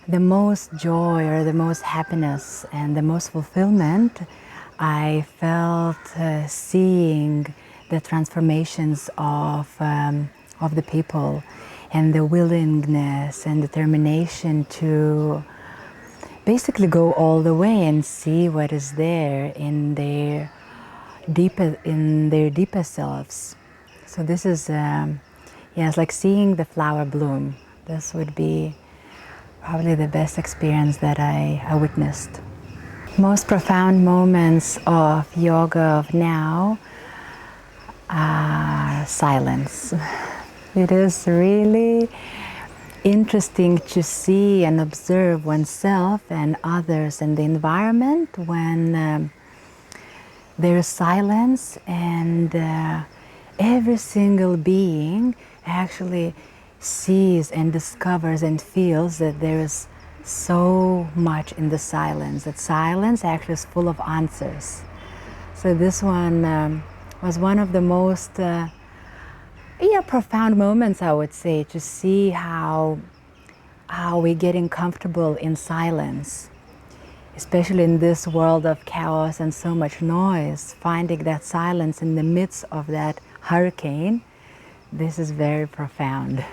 the most joy or the most happiness and the most fulfillment I felt seeing the transformations of the people and the willingness and determination to basically go all the way and see what is there in their deeper selves. So this is it's like seeing the flower bloom. This would be probably the best experience that I witnessed. Most profound moments of yoga of now are silence. It is really interesting to see and observe oneself and others and the environment when there is silence, and every single being actually sees and discovers and feels that there is so much in the silence, that silence actually is full of answers. So this one was one of the most profound moments, I would say, to see how we're getting comfortable in silence, especially in this world of chaos and so much noise. Finding that silence in the midst of that hurricane, this is very profound.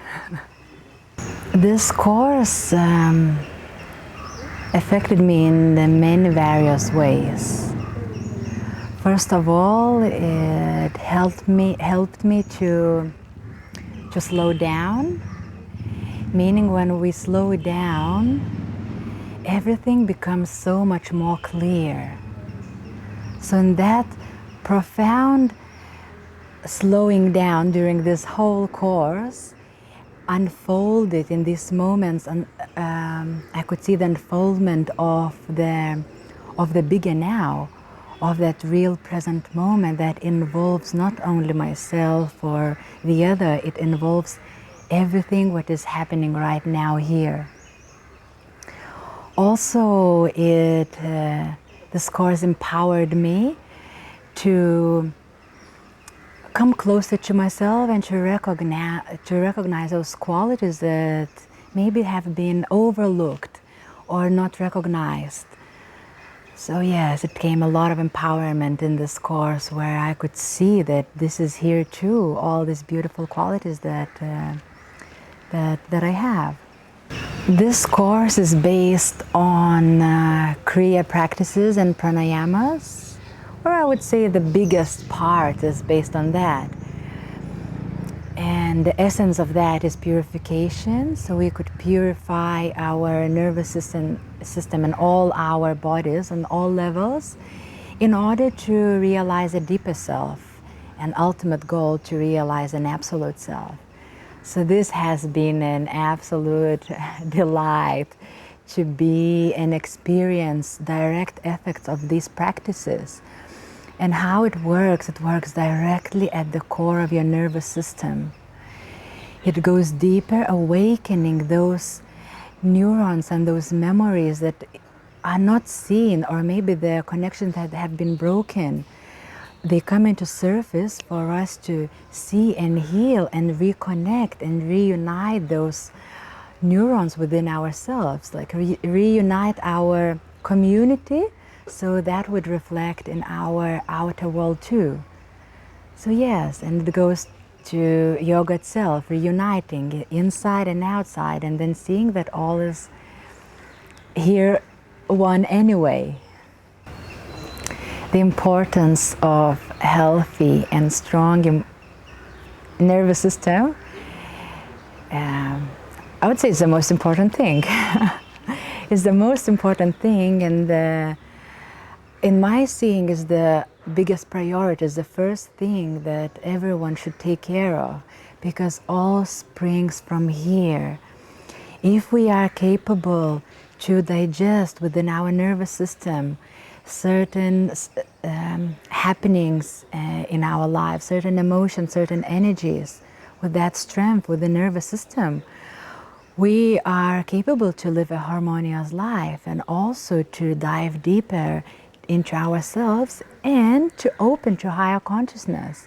This course affected me in the many various ways. First of all, it helped me to slow down, meaning when we slow down, everything becomes so much more clear. So in that profound slowing down during this whole course, unfolded in these moments, and I could see the unfoldment of the bigger now, of that real present moment that involves not only myself or the other, it involves everything what is happening right now here. Also, this course empowered me to come closer to myself and to recognize those qualities that maybe have been overlooked or not recognized. So yes, it came a lot of empowerment in this course, where I could see that this is here too, all these beautiful qualities that I have. This course is based on Kriya practices and pranayamas, or I would say the biggest part is based on that. And the essence of that is purification, so we could purify our nervous system and all our bodies on all levels in order to realize a deeper self, an ultimate goal to realize an absolute self. So this has been an absolute delight to be and experience direct effects of these practices. And how it works directly at the core of your nervous system. It goes deeper, awakening those neurons and those memories that are not seen, or maybe the connections that have been broken. They come into surface for us to see and heal and reconnect and reunite those neurons within ourselves, like reunite our community, so that would reflect in our outer world too. So yes, and it goes to yoga itself, reuniting inside and outside, and then seeing that all is here one anyway. The importance of healthy and strong nervous system, I would say it's the most important thing. It's the most important thing, and in my seeing is the biggest priority, is the first thing that everyone should take care of, because all springs from here. If we are capable to digest within our nervous system certain happenings in our lives, certain emotions, certain energies, with that strength with the nervous system, we are capable to live a harmonious life, and also to dive deeper into ourselves and to open to higher consciousness.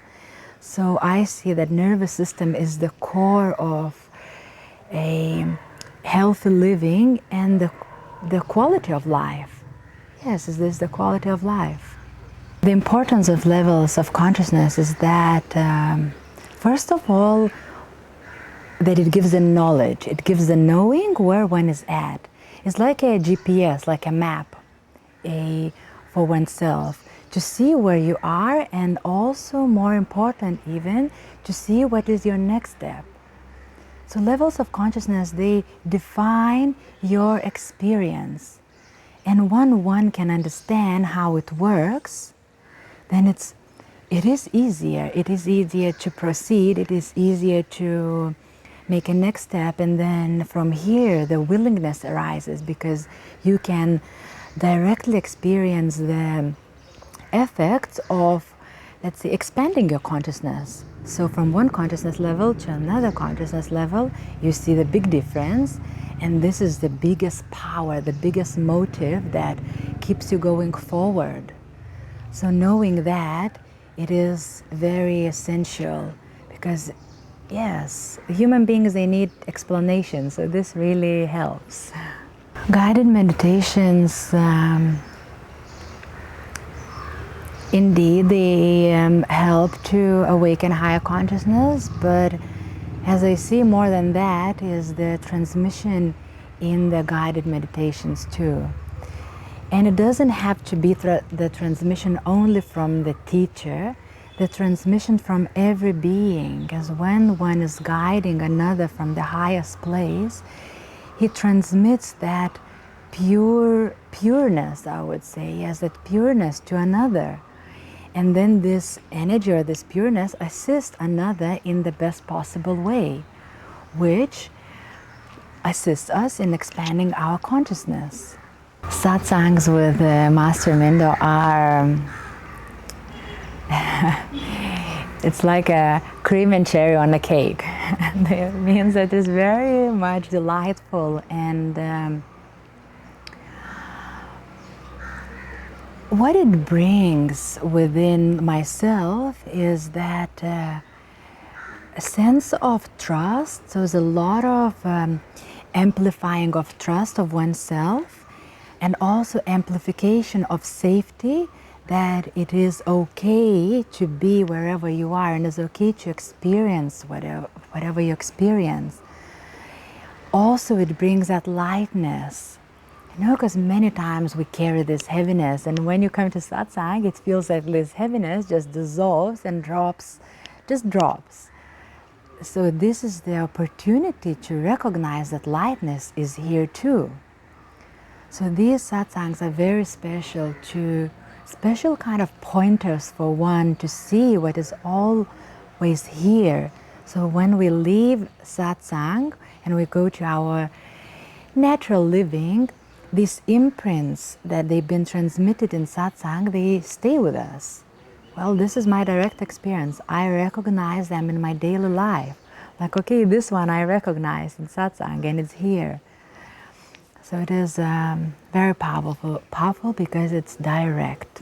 So I see that nervous system is the core of a healthy living and the quality of life. Yes, is this the quality of life? The importance of levels of consciousness is that, first of all, that it gives the knowledge, it gives the knowing where one is at. It's like a GPS, like a map for oneself, to see where you are, and also, more important even, to see what is your next step. So levels of consciousness, they define your experience. And when one can understand how it works, then it is easier. It is easier to proceed. It is easier to make a next step. And then from here, the willingness arises, because you can directly experience the effects of, let's say, expanding your consciousness. So from one consciousness level to another consciousness level, you see the big difference. And this is the biggest power, the biggest motive that keeps you going forward. So knowing that, it is very essential, because yes, human beings, they need explanation, so this really helps. Guided meditations, indeed, they help to awaken higher consciousness, but as I see, more than that is the transmission in the guided meditations too. And it doesn't have to be the transmission only from the teacher, the transmission from every being, as when one is guiding another from the highest place, he transmits that pureness, I would say, yes, that pureness to another. And then this energy or this pureness assists another in the best possible way, which assists us in expanding our consciousness. Satsangs with Master Mindo are, it's like a cream and cherry on a cake. It means that it's very much delightful, and what it brings within myself is that a sense of trust. So there's a lot of amplifying of trust of oneself, and also amplification of safety, that it is okay to be wherever you are, and it's okay to experience whatever you experience. Also, it brings that lightness, because many times we carry this heaviness, and when you come to satsang, it feels like this heaviness just dissolves and just drops. So this is the opportunity to recognize that lightness is here too. So these satsangs are very special kind of pointers for one to see what is always here. So when we leave satsang and we go to our natural living, these imprints that they've been transmitted in satsang, they stay with us. Well, this is my direct experience. I recognize them in my daily life. Like, okay, this one I recognize in satsang, and it's here. So it is very powerful because it's direct.